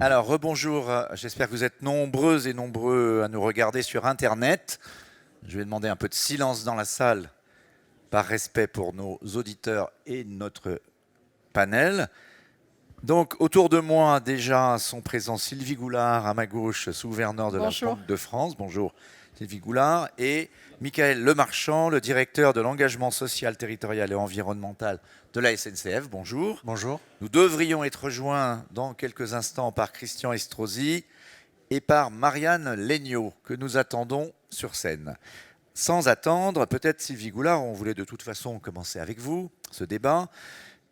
Alors, rebonjour, j'espère que vous êtes nombreuses et nombreux à nous regarder sur Internet. Je vais demander un peu de silence dans la salle par respect pour nos auditeurs et notre panel. Donc, autour de moi, déjà, sont présents Sylvie Goulard, à ma gauche, sous-gouverneur de la Bonjour. Banque de France. Bonjour Sylvie Goulard. Et Michael Lemarchand, le directeur de l'engagement social, territorial et environnemental de la SNCF. Bonjour. Bonjour. Nous devrions être rejoints dans quelques instants par Christian Estrosi et par Marianne Legnaud, que nous attendons sur scène. Sans attendre, peut-être Sylvie Goulard, on voulait de toute façon commencer avec vous ce débat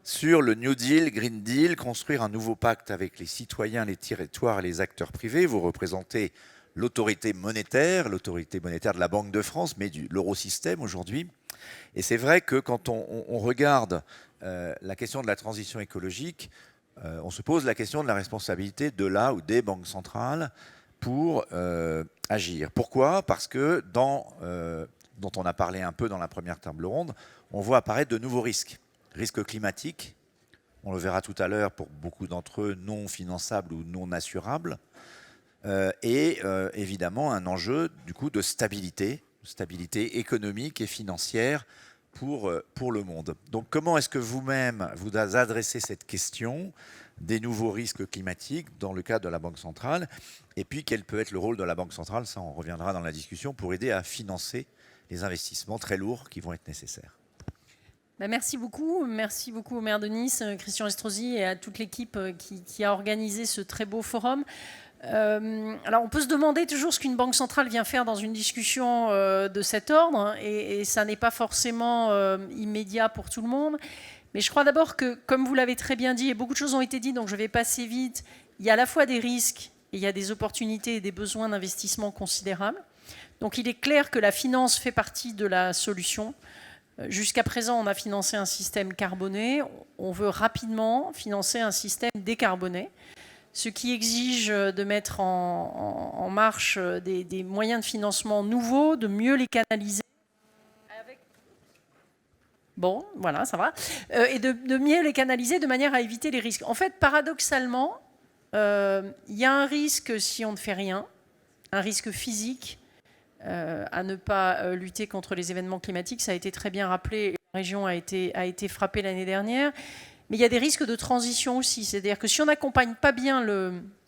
sur le New Deal, Green Deal, construire un nouveau pacte avec les citoyens, les territoires et les acteurs privés. Vous représentez l'autorité monétaire de la Banque de France, mais de l'eurosystème aujourd'hui. Et c'est vrai que quand on regarde la question de la transition écologique, on se pose la question de la responsabilité de la ou des banques centrales pour agir. Pourquoi ? Parce que dont on a parlé un peu dans la première table ronde, on voit apparaître de nouveaux risques. Risques climatiques, on le verra tout à l'heure pour beaucoup d'entre eux non finançables ou non assurables, et évidemment un enjeu du coup de stabilité économique et financière pour le monde. Donc comment est-ce que vous-même vous adressez cette question des nouveaux risques climatiques dans le cadre de la Banque centrale, et puis quel peut être le rôle de la Banque centrale, ça on reviendra dans la discussion, pour aider à financer les investissements très lourds qui vont être nécessaires. Merci beaucoup au maire de Nice, Christian Estrosi, et à toute l'équipe qui a organisé ce très beau forum. Alors on peut se demander toujours ce qu'une banque centrale vient faire dans une discussion de cet ordre, hein, et ça n'est pas forcément immédiat pour tout le monde. Mais je crois d'abord que, comme vous l'avez très bien dit, et beaucoup de choses ont été dites, donc je vais passer vite, il y a à la fois des risques et il y a des opportunités et des besoins d'investissement considérables. Donc il est clair que la finance fait partie de la solution. Jusqu'à présent, on a financé un système carboné. On veut rapidement financer un système décarboné, ce qui exige de mettre en marche des moyens de financement nouveaux, de mieux les canaliser. Bon, voilà, ça va. Et de mieux les canaliser de manière à éviter les risques. En fait, paradoxalement, il y a un risque si on ne fait rien, un risque physique, à ne pas lutter contre les événements climatiques. Ça a été très bien rappelé. La région a été frappée l'année dernière. Mais il y a des risques de transition aussi. C'est-à-dire que si on n'accompagne pas bien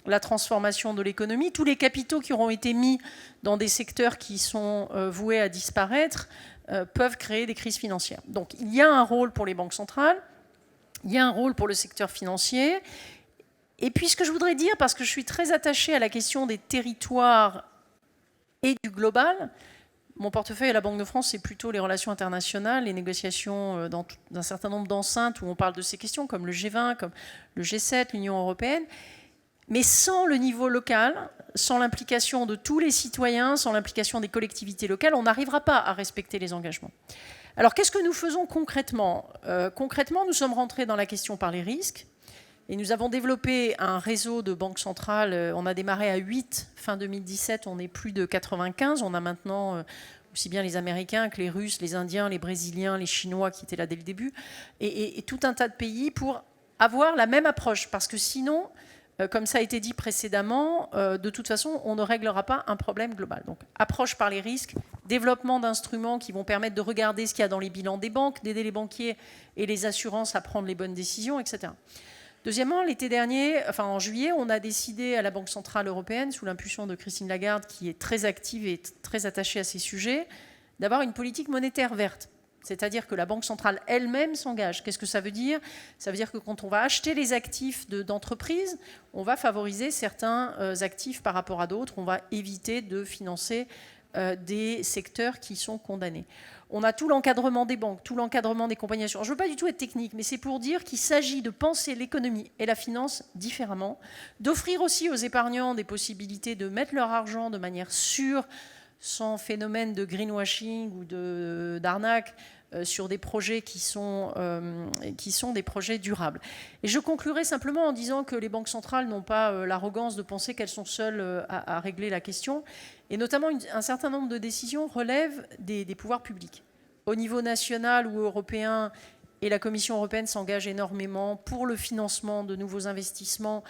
la transformation de l'économie, tous les capitaux qui auront été mis dans des secteurs qui sont voués à disparaître peuvent créer des crises financières. Donc il y a un rôle pour les banques centrales, il y a un rôle pour le secteur financier. Et puis ce que je voudrais dire, parce que je suis très attachée à la question des territoires et du global, mon portefeuille à la Banque de France, c'est plutôt les relations internationales, les négociations dans un certain nombre d'enceintes où on parle de ces questions, comme le G20, comme le G7, l'Union européenne. Mais sans le niveau local, sans l'implication de tous les citoyens, sans l'implication des collectivités locales, on n'arrivera pas à respecter les engagements. Alors qu'est-ce que nous faisons concrètement ? Concrètement, nous sommes rentrés dans la question par les risques. Et nous avons développé un réseau de banques centrales. On a démarré à 8 fin 2017, on est plus de 95. On a maintenant aussi bien les Américains que les Russes, les Indiens, les Brésiliens, les Chinois qui étaient là dès le début, et tout un tas de pays pour avoir la même approche. Parce que sinon, comme ça a été dit précédemment, de toute façon, on ne réglera pas un problème global. Donc, approche par les risques, développement d'instruments qui vont permettre de regarder ce qu'il y a dans les bilans des banques, d'aider les banquiers et les assurances à prendre les bonnes décisions, etc. Deuxièmement, l'été dernier, en juillet, on a décidé à la Banque centrale européenne, sous l'impulsion de Christine Lagarde, qui est très active et très attachée à ces sujets, d'avoir une politique monétaire verte. C'est-à-dire que la Banque centrale elle-même s'engage. Qu'est-ce que ça veut dire ? Ça veut dire que quand on va acheter les actifs d'entreprises, on va favoriser certains actifs par rapport à d'autres. On va éviter de financer des secteurs qui sont condamnés. On a tout l'encadrement des banques, tout l'encadrement des compagnies d'assurance. Je ne veux pas du tout être technique, mais c'est pour dire qu'il s'agit de penser l'économie et la finance différemment, d'offrir aussi aux épargnants des possibilités de mettre leur argent de manière sûre, sans phénomène de greenwashing ou d'arnaque, sur des projets qui sont des projets durables. Et je conclurai simplement en disant que les banques centrales n'ont pas l'arrogance de penser qu'elles sont seules à régler la question. Et notamment, un certain nombre de décisions relèvent des pouvoirs publics. Au niveau national ou européen, et la Commission européenne s'engage énormément pour le financement de nouveaux investissements,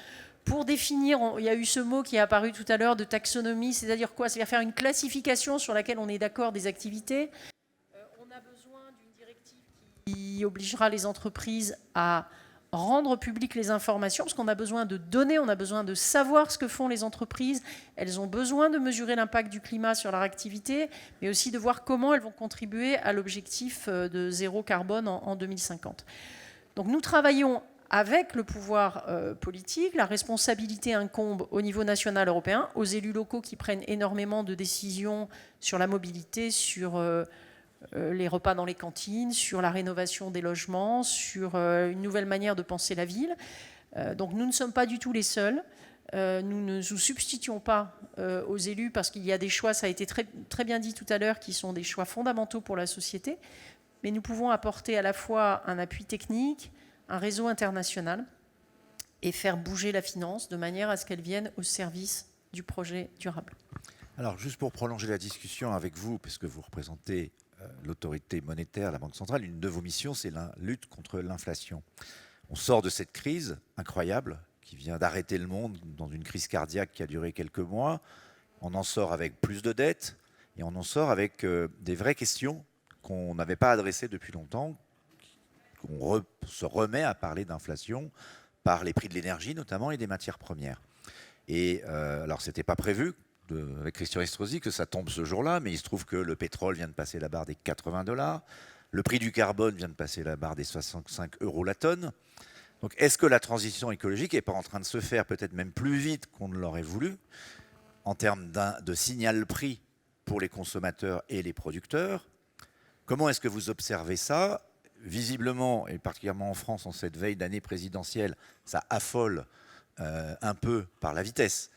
pour définir, il y a eu ce mot qui est apparu tout à l'heure de taxonomie, c'est-à-dire quoi? C'est-à-dire faire une classification sur laquelle on est d'accord des activités. On a besoin d'une directive qui obligera les entreprises à rendre publiques les informations, parce qu'on a besoin de données, on a besoin de savoir ce que font les entreprises. Elles ont besoin de mesurer l'impact du climat sur leur activité, mais aussi de voir comment elles vont contribuer à l'objectif de zéro carbone en 2050. Donc nous travaillons avec le pouvoir politique. La responsabilité incombe au niveau national européen, aux élus locaux qui prennent énormément de décisions sur la mobilité, sur les repas dans les cantines, sur la rénovation des logements, sur une nouvelle manière de penser la ville. Donc nous ne sommes pas du tout les seuls. Nous ne nous substituons pas aux élus parce qu'il y a des choix, ça a été très, très bien dit tout à l'heure, qui sont des choix fondamentaux pour la société. Mais nous pouvons apporter à la fois un appui technique, un réseau international et faire bouger la finance de manière à ce qu'elle vienne au service du projet durable. Alors, juste pour prolonger la discussion avec vous, parce que vous représentez l'autorité monétaire, la Banque centrale, une de vos missions, c'est la lutte contre l'inflation. On sort de cette crise incroyable qui vient d'arrêter le monde dans une crise cardiaque qui a duré quelques mois. On en sort avec plus de dettes et on en sort avec des vraies questions qu'on n'avait pas adressées depuis longtemps. On se remet à parler d'inflation par les prix de l'énergie notamment et des matières premières. Et alors, ce n'était pas prévu avec Christian Estrosi que ça tombe ce jour-là, mais il se trouve que le pétrole vient de passer la barre des $80, le prix du carbone vient de passer la barre des 65 € la tonne. Donc est-ce que la transition écologique n'est pas en train de se faire peut-être même plus vite qu'on ne l'aurait voulu en termes de signal prix pour les consommateurs et les producteurs? Comment est-ce que vous observez ça? Visiblement, et particulièrement en France, en cette veille d'année présidentielle, ça affole un peu par la vitesse.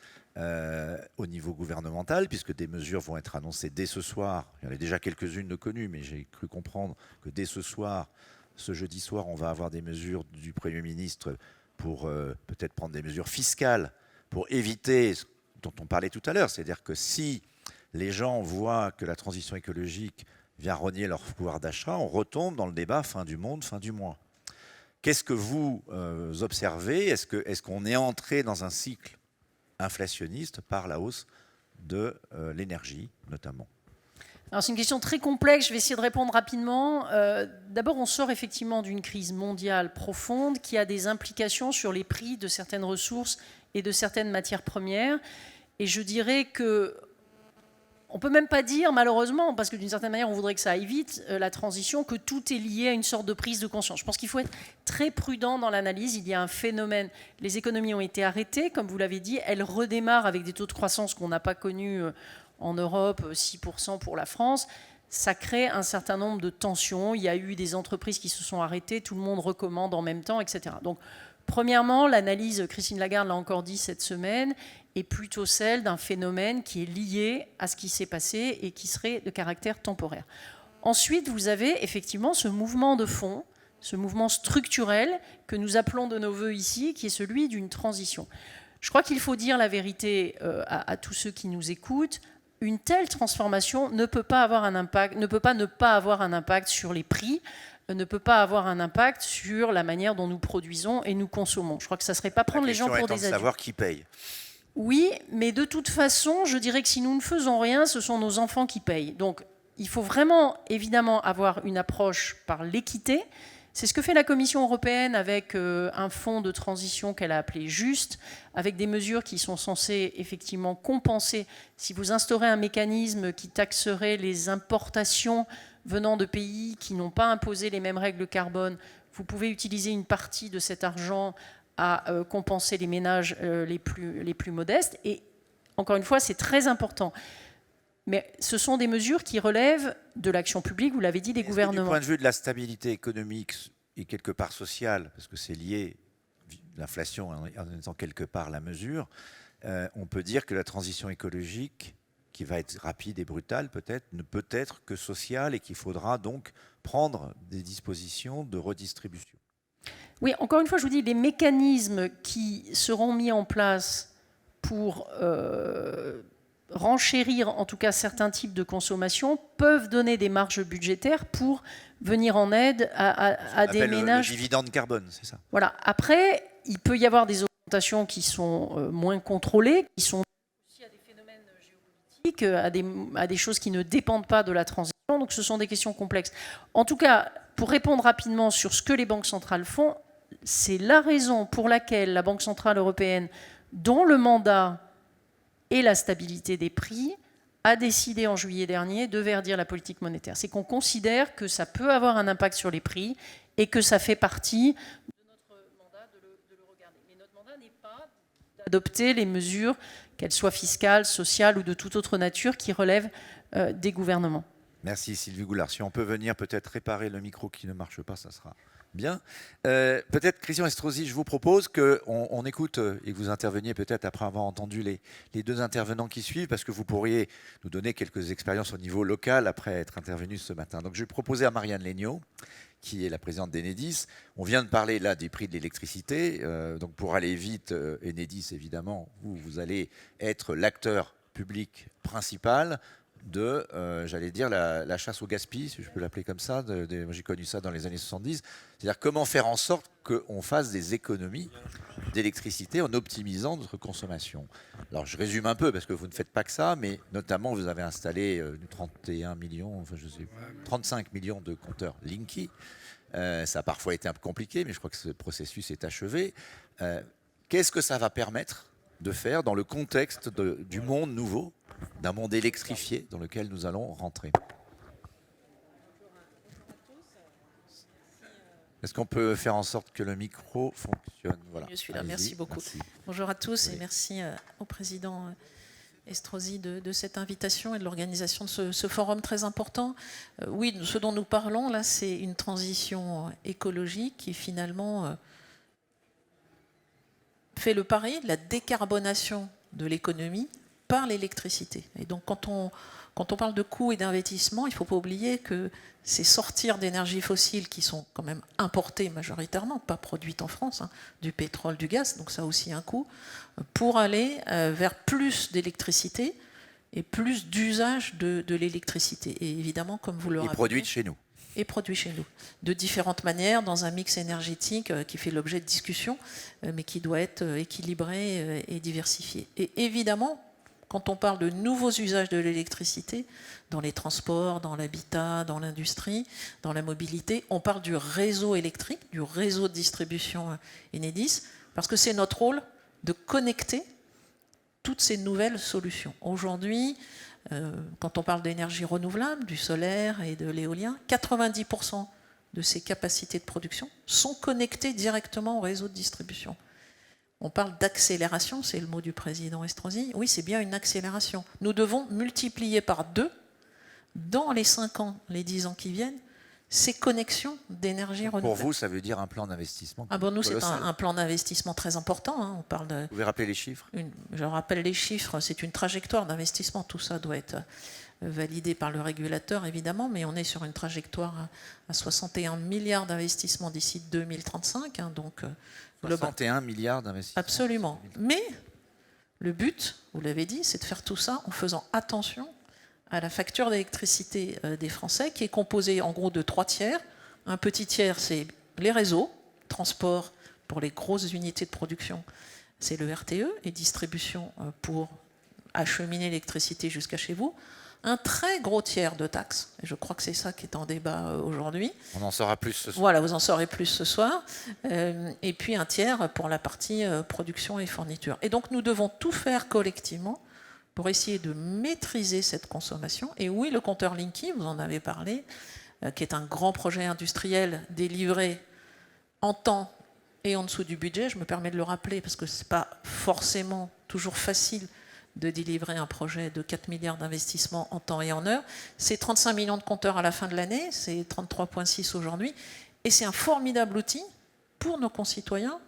Au niveau gouvernemental, puisque des mesures vont être annoncées dès ce soir. Il y en a déjà quelques-unes de connues, mais j'ai cru comprendre que dès ce soir, ce jeudi soir, on va avoir des mesures du Premier ministre pour peut-être prendre des mesures fiscales pour éviter ce dont on parlait tout à l'heure. C'est-à-dire que si les gens voient que la transition écologique vient rogner leur pouvoir d'achat, on retombe dans le débat fin du monde, fin du mois. Qu'est-ce que vous observez? Est-ce qu'on est entré dans un cycle inflationniste par la hausse de l'énergie, notamment? Alors c'est une question très complexe, je vais essayer de répondre rapidement. D'abord, on sort effectivement d'une crise mondiale profonde qui a des implications sur les prix de certaines ressources et de certaines matières premières. Et je dirais que on ne peut même pas dire, malheureusement, parce que d'une certaine manière, on voudrait que ça aille vite, la transition, que tout est lié à une sorte de prise de conscience. Je pense qu'il faut être très prudent dans l'analyse. Il y a un phénomène. Les économies ont été arrêtées, comme vous l'avez dit. Elles redémarrent avec des taux de croissance qu'on n'a pas connus en Europe, 6% pour la France. Ça crée un certain nombre de tensions. Il y a eu des entreprises qui se sont arrêtées. Tout le monde recommande en même temps, etc. Donc, premièrement, l'analyse, Christine Lagarde l'a encore dit cette semaine, est plutôt celle d'un phénomène qui est lié à ce qui s'est passé et qui serait de caractère temporaire. Ensuite, vous avez effectivement ce mouvement de fond, ce mouvement structurel que nous appelons de nos voeux ici, qui est celui d'une transition. Je crois qu'il faut dire la vérité à tous ceux qui nous écoutent. Une telle transformation ne peut pas avoir un impact, ne peut pas ne pas avoir un impact sur les prix, ne peut pas avoir un impact sur la manière dont nous produisons et nous consommons. Je crois que ça ne serait pas prendre les gens pour des adultes. La question étant de savoir qui paye. Oui, mais de toute façon, je dirais que si nous ne faisons rien, ce sont nos enfants qui payent. Donc, il faut vraiment, évidemment, avoir une approche par l'équité. C'est ce que fait la Commission européenne avec un fonds de transition qu'elle a appelé Juste, avec des mesures qui sont censées effectivement compenser. Si vous instaurez un mécanisme qui taxerait les importations venant de pays qui n'ont pas imposé les mêmes règles carbone, vous pouvez utiliser une partie de cet argent à compenser les ménages les plus modestes. Et encore une fois, c'est très important. Mais ce sont des mesures qui relèvent de l'action publique, vous l'avez dit, des gouvernements. Du point de vue de la stabilité économique et quelque part sociale, parce que c'est lié, l'inflation en étant quelque part la mesure, on peut dire que la transition écologique, qui va être rapide et brutale peut-être, ne peut être que sociale et qu'il faudra donc prendre des dispositions de redistribution. Oui, encore une fois, je vous dis, les mécanismes qui seront mis en place pour renchérir en tout cas certains types de consommation peuvent donner des marges budgétaires pour venir en aide à des ménages. Le dividende carbone, c'est ça. Voilà. Après, il peut y avoir des augmentations qui sont moins contrôlées, qui sont aussi à des phénomènes géopolitiques, à des choses qui ne dépendent pas de la transition. Donc ce sont des questions complexes. En tout cas, pour répondre rapidement sur ce que les banques centrales font, c'est la raison pour laquelle la Banque centrale européenne, dont le mandat est la stabilité des prix, a décidé en juillet dernier de verdir la politique monétaire. C'est qu'on considère que ça peut avoir un impact sur les prix et que ça fait partie de notre mandat de le regarder. Mais notre mandat n'est pas d'adopter les mesures, qu'elles soient fiscales, sociales ou de toute autre nature, qui relèvent des gouvernements. Merci Sylvie Goulard. Si on peut venir peut-être réparer le micro qui ne marche pas, ça sera bien. Peut-être, Christian Estrosi, je vous propose qu'on écoute et que vous interveniez peut-être après avoir entendu les deux intervenants qui suivent, parce que vous pourriez nous donner quelques expériences au niveau local après être intervenu ce matin. Donc je vais proposer à Marianne Legnaud, qui est la présidente d'Enedis. On vient de parler là des prix de l'électricité. Donc pour aller vite, Enedis, évidemment, vous allez être l'acteur public principal de, j'allais dire, la chasse au gaspillage, si je peux l'appeler comme ça. Moi, j'ai connu ça dans les années 70. C'est-à-dire comment faire en sorte qu'on fasse des économies d'électricité en optimisant notre consommation. Alors, je résume un peu, parce que vous ne faites pas que ça, mais notamment, vous avez installé 31 millions, enfin, 35 millions de compteurs Linky. Ça a parfois été un peu compliqué, mais je crois que ce processus est achevé. Qu'est-ce que ça va permettre de faire dans le contexte du monde nouveau, d'un monde électrifié dans lequel nous allons rentrer? Est-ce qu'on peut faire en sorte que le micro fonctionne? Voilà. Je suis là, merci beaucoup. Merci. Bonjour à tous et merci au président Estrosi de cette invitation et de l'organisation de ce forum très important. Oui, ce dont nous parlons là, c'est une transition écologique qui finalement fait le pari de la décarbonation de l'économie par l'électricité. Et donc quand on parle de coûts et d'investissement, il ne faut pas oublier que c'est sortir d'énergies fossiles qui sont quand même importées majoritairement, pas produites en France, hein, du pétrole, du gaz, donc ça a aussi un coût, pour aller vers plus d'électricité et plus d'usage de l'électricité. Et évidemment, comme vous le rappelez... Et produite chez nous. Et produit chez nous, de différentes manières, dans un mix énergétique qui fait l'objet de discussions, mais qui doit être équilibré et diversifié. Et évidemment, quand on parle de nouveaux usages de l'électricité, dans les transports, dans l'habitat, dans l'industrie, dans la mobilité, on parle du réseau électrique, du réseau de distribution Enedis, parce que c'est notre rôle de connecter toutes ces nouvelles solutions. Aujourd'hui, quand on parle d'énergie renouvelable, du solaire et de l'éolien, 90% de ces capacités de production sont connectées directement au réseau de distribution. On parle d'accélération, c'est le mot du président Estrosi. Oui, c'est bien une accélération. Nous devons multiplier par 2, dans les 5 ans, les 10 ans qui viennent, ces connexions d'énergie renouvelable. Pour vous, ça veut dire un plan d'investissement? Nous, c'est un plan d'investissement très important. Hein. On parle de, vous pouvez rappeler les chiffres? Je rappelle les chiffres, c'est une trajectoire d'investissement. Tout ça doit être validé par le régulateur, évidemment, mais on est sur une trajectoire à 61 milliards d'investissements d'ici 2035. Hein, donc, 61 milliards d'investissements. Absolument. Mais le but, vous l'avez dit, c'est de faire tout ça en faisant attention à la facture d'électricité des Français, qui est composée en gros de 3 tiers. Un petit tiers, c'est les réseaux, transport pour les grosses unités de production, c'est le RTE, et distribution pour acheminer l'électricité jusqu'à chez vous. Un très gros tiers de taxes, et je crois que c'est ça qui est en débat aujourd'hui. On en saura plus ce soir. Voilà, vous en saurez plus ce soir. Et puis un tiers pour la partie production et fourniture. Et donc nous devons tout faire collectivement pour essayer de maîtriser cette consommation. Et oui, le compteur Linky, vous en avez parlé, qui est un grand projet industriel délivré en temps et en dessous du budget. Je me permets de le rappeler parce que ce n'est pas forcément toujours facile de délivrer un projet de 4 milliards d'investissements en temps et en heure. C'est 35 millions de compteurs à la fin de l'année, c'est 33,6 aujourd'hui. Et c'est un formidable outil pour nos concitoyens,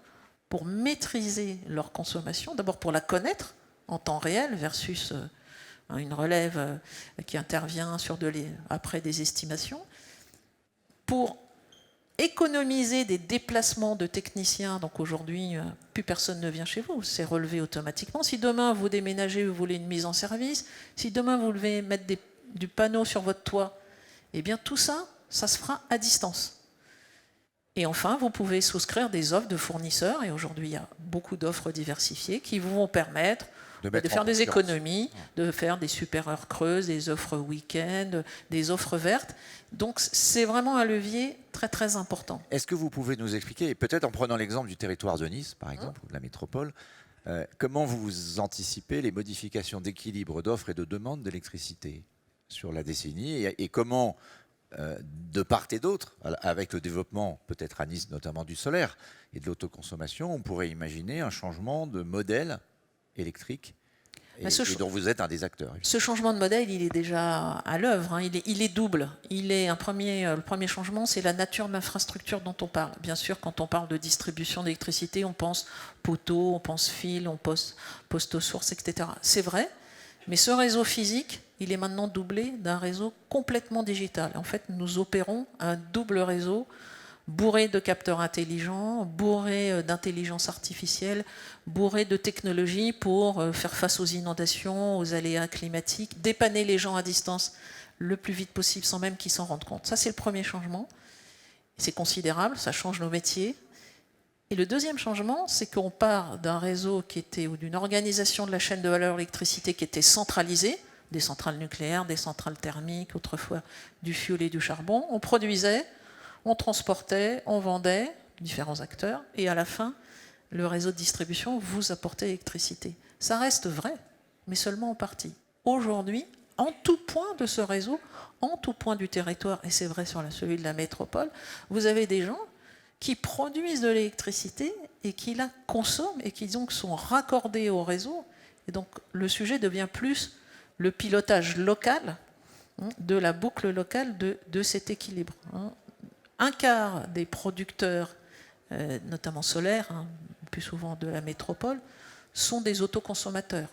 pour maîtriser leur consommation, d'abord pour la connaître en temps réel versus une relève qui intervient après des estimations, pour économiser des déplacements de techniciens. Donc aujourd'hui, plus personne ne vient chez vous, c'est relevé automatiquement. Si demain vous déménagez, vous voulez une mise en service, si demain vous voulez mettre du panneau sur votre toit, eh bien tout ça, ça se fera à distance. Et enfin, vous pouvez souscrire des offres de fournisseurs, et aujourd'hui, il y a beaucoup d'offres diversifiées qui vous vont permettre de faire des économies, de faire des super heures creuses, des offres week-end, des offres vertes. Donc, c'est vraiment un levier très, très important. Est-ce que vous pouvez nous expliquer, et peut-être en prenant l'exemple du territoire de Nice, par exemple, ou de la métropole, comment vous anticipez les modifications d'équilibre d'offres et de demandes d'électricité sur la décennie, et comment, de part et d'autre, avec le développement peut-être à Nice notamment du solaire et de l'autoconsommation, on pourrait imaginer un changement de modèle électrique et dont vous êtes un des acteurs. Ce changement de modèle, il est déjà à l'œuvre, hein. Il est double. Le premier changement, c'est la nature de l'infrastructure dont on parle. Bien sûr, quand on parle de distribution d'électricité, on pense poteau, on pense fil, on pense poste aux sources, etc. C'est vrai, mais ce réseau physique, il est maintenant doublé d'un réseau complètement digital. En fait, nous opérons un double réseau bourré de capteurs intelligents, bourré d'intelligence artificielle, bourré de technologies pour faire face aux inondations, aux aléas climatiques, dépanner les gens à distance le plus vite possible sans même qu'ils s'en rendent compte. Ça, c'est le premier changement. C'est considérable, ça change nos métiers. Et le deuxième changement, c'est qu'on part d'un réseau ou d'une organisation de la chaîne de valeur électricité qui était centralisée, des centrales nucléaires, des centrales thermiques, autrefois du fioul et du charbon. On produisait, on transportait, on vendait, différents acteurs, et à la fin, le réseau de distribution vous apportait l'électricité. Ça reste vrai, mais seulement en partie. Aujourd'hui, en tout point de ce réseau, en tout point du territoire, et c'est vrai sur celui de la métropole, vous avez des gens qui produisent de l'électricité et qui la consomment et qui donc sont raccordés au réseau. Et donc le sujet devient plus le pilotage local, de la boucle locale de cet équilibre. Un quart des producteurs, notamment solaires, plus souvent de la métropole, sont des autoconsommateurs.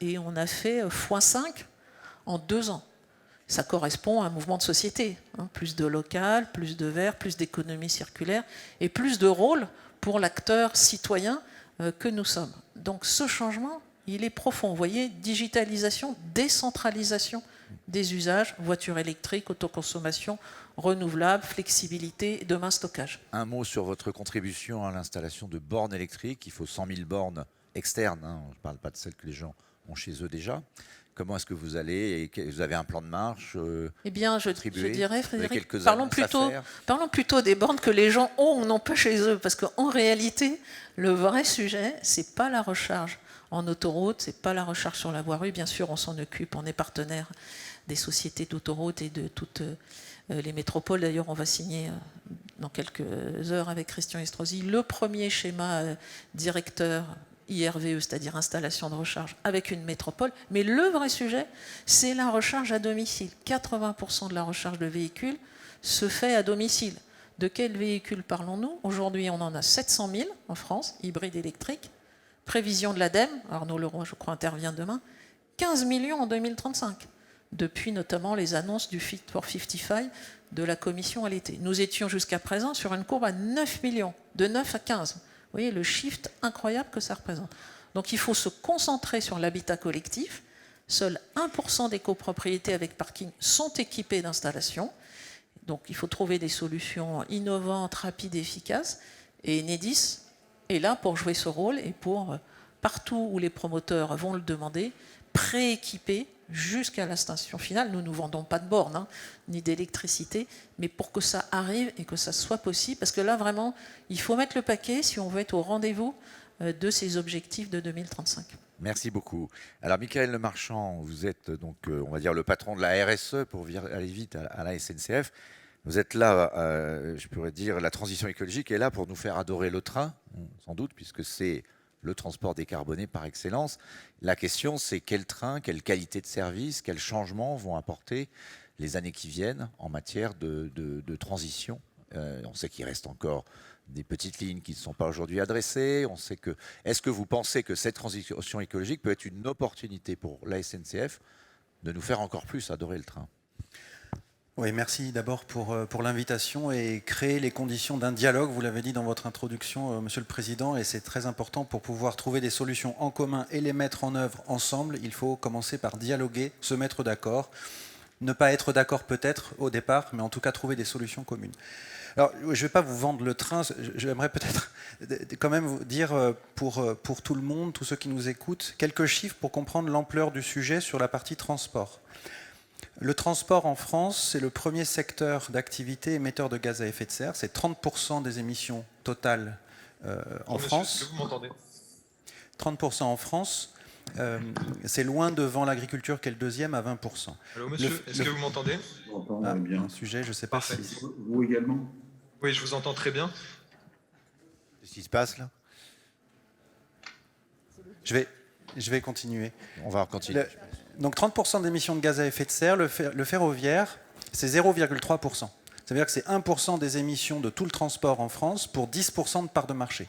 Et on a fait x5 en 2 ans. Ça correspond à un mouvement de société. Plus de local, plus de vert, plus d'économie circulaire et plus de rôle pour l'acteur citoyen que nous sommes. Donc ce changement, il est profond. Vous voyez, digitalisation, décentralisation des usages, voitures électriques, autoconsommation, renouvelable, flexibilité et demain stockage. Un mot sur votre contribution à l'installation de bornes électriques. Il faut 100 000 bornes externes. Je ne parle pas de celles que les gens ont chez eux déjà. Comment est-ce que vous allez et vous avez un plan de marche Eh bien, je dirais, Frédéric, parlons plutôt des bornes que les gens ont ou n'ont pas chez eux. Parce qu'en réalité, le vrai sujet, ce n'est pas la recharge en autoroute, ce n'est pas la recharge sur la voirie. Bien sûr, on s'en occupe, on est partenaire des sociétés d'autoroute et de toutes les métropoles. D'ailleurs, on va signer dans quelques heures avec Christian Estrosi le premier schéma directeur IRVE, c'est-à-dire installation de recharge avec une métropole. Mais le vrai sujet, c'est la recharge à domicile. 80% de la recharge de véhicules se fait à domicile. De quels véhicules parlons-nous? Aujourd'hui, on en a 700 000 en France, hybrides électriques. Prévision de l'ADEME, Arnaud Leroy, je crois, intervient demain, 15 millions en 2035, depuis notamment les annonces du Fit for 55 de la Commission à l'été. Nous étions jusqu'à présent sur une courbe à 9 millions, de 9 à 15. Vous voyez le shift incroyable que ça représente. Donc il faut se concentrer sur l'habitat collectif. Seuls 1% des copropriétés avec parking sont équipées d'installations. Donc il faut trouver des solutions innovantes, rapides et efficaces. Et Enedis est là pour jouer ce rôle et pour, partout où les promoteurs vont le demander, prééquiper jusqu'à la station finale. Nous ne vendons pas de bornes, ni d'électricité, mais pour que ça arrive et que ça soit possible, parce que là, vraiment, il faut mettre le paquet si on veut être au rendez-vous de ces objectifs de 2035. Merci beaucoup. Alors, Michaël Lemarchand, vous êtes donc, on va dire, le patron de la RSE, pour aller vite, à la SNCF. Vous êtes là, je pourrais dire, la transition écologique est là pour nous faire adorer le train, sans doute, puisque c'est le transport décarboné par excellence. La question, c'est quel train, quelle qualité de service, quels changements vont apporter les années qui viennent en matière de transition. On sait qu'il reste encore des petites lignes qui ne sont pas aujourd'hui adressées. On sait que. Est-ce que vous pensez que cette transition écologique peut être une opportunité pour la SNCF de nous faire encore plus adorer le train ? Oui, merci d'abord pour l'invitation et créer les conditions d'un dialogue. Vous l'avez dit dans votre introduction, Monsieur le Président, et c'est très important pour pouvoir trouver des solutions en commun et les mettre en œuvre ensemble. Il faut commencer par dialoguer, se mettre d'accord. Ne pas être d'accord peut-être au départ, mais en tout cas trouver des solutions communes. Alors, je ne vais pas vous vendre le train, j'aimerais peut-être quand même vous dire pour tout le monde, tous ceux qui nous écoutent, quelques chiffres pour comprendre l'ampleur du sujet sur la partie transport. Le transport en France, c'est le premier secteur d'activité émetteur de gaz à effet de serre, c'est 30% des émissions totales en France. Est-ce que vous m'entendez ? 30% en France. C'est loin devant l'agriculture qui est le deuxième à 20%. Allô monsieur, est-ce que vous m'entendez ? Bien. Un sujet, je ne sais pas Parfait. si... Vous également ? Oui, je vous entends très bien. Qu'est-ce qui se passe là? Je vais continuer. On va continuer. Donc 30% d'émissions de gaz à effet de serre, le ferroviaire, c'est 0,3%. Ça veut dire que c'est 1% des émissions de tout le transport en France pour 10% de part de marché.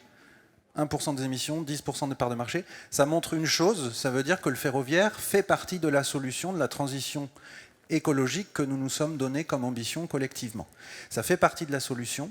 1% des émissions, 10% de part de marché. Ça montre une chose, ça veut dire que le ferroviaire fait partie de la solution de la transition écologique que nous nous sommes donnés comme ambition collectivement. Ça fait partie de la solution.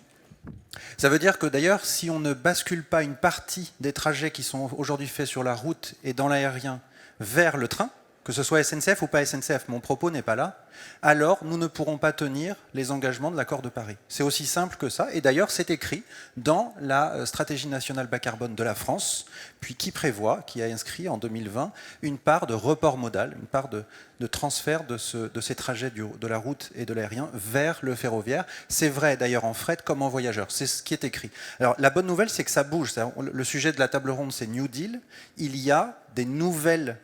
Ça veut dire que d'ailleurs, si on ne bascule pas une partie des trajets qui sont aujourd'hui faits sur la route et dans l'aérien vers le train, que ce soit SNCF ou pas SNCF, mon propos n'est pas là, alors nous ne pourrons pas tenir les engagements de l'accord de Paris. C'est aussi simple que ça, et d'ailleurs c'est écrit dans la stratégie nationale bas carbone de la France, puis qui a inscrit en 2020 une part de report modal, une part de transfert de ces trajets de la route et de l'aérien vers le ferroviaire. C'est vrai d'ailleurs en fret comme en voyageurs, c'est ce qui est écrit. Alors la bonne nouvelle c'est que ça bouge, le sujet de la table ronde c'est New Deal, il y a des nouvelles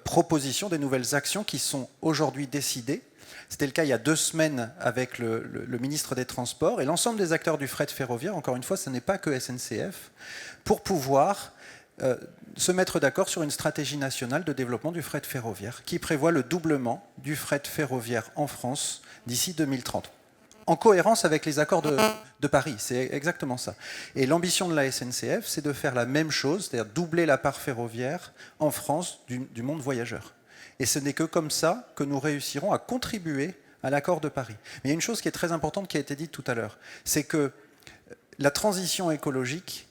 propositions, des nouvelles actions qui sont aujourd'hui décidées. C'était le cas il y a 2 semaines avec le ministre des Transports et l'ensemble des acteurs du fret ferroviaire, encore une fois, ce n'est pas que SNCF, pour pouvoir se mettre d'accord sur une stratégie nationale de développement du fret ferroviaire qui prévoit le doublement du fret ferroviaire en France d'ici 2030. En cohérence avec les accords de Paris, c'est exactement ça. Et l'ambition de la SNCF, c'est de faire la même chose, c'est-à-dire doubler la part ferroviaire en France du monde voyageur. Et ce n'est que comme ça que nous réussirons à contribuer à l'accord de Paris. Mais il y a une chose qui est très importante qui a été dite tout à l'heure, c'est que la transition écologique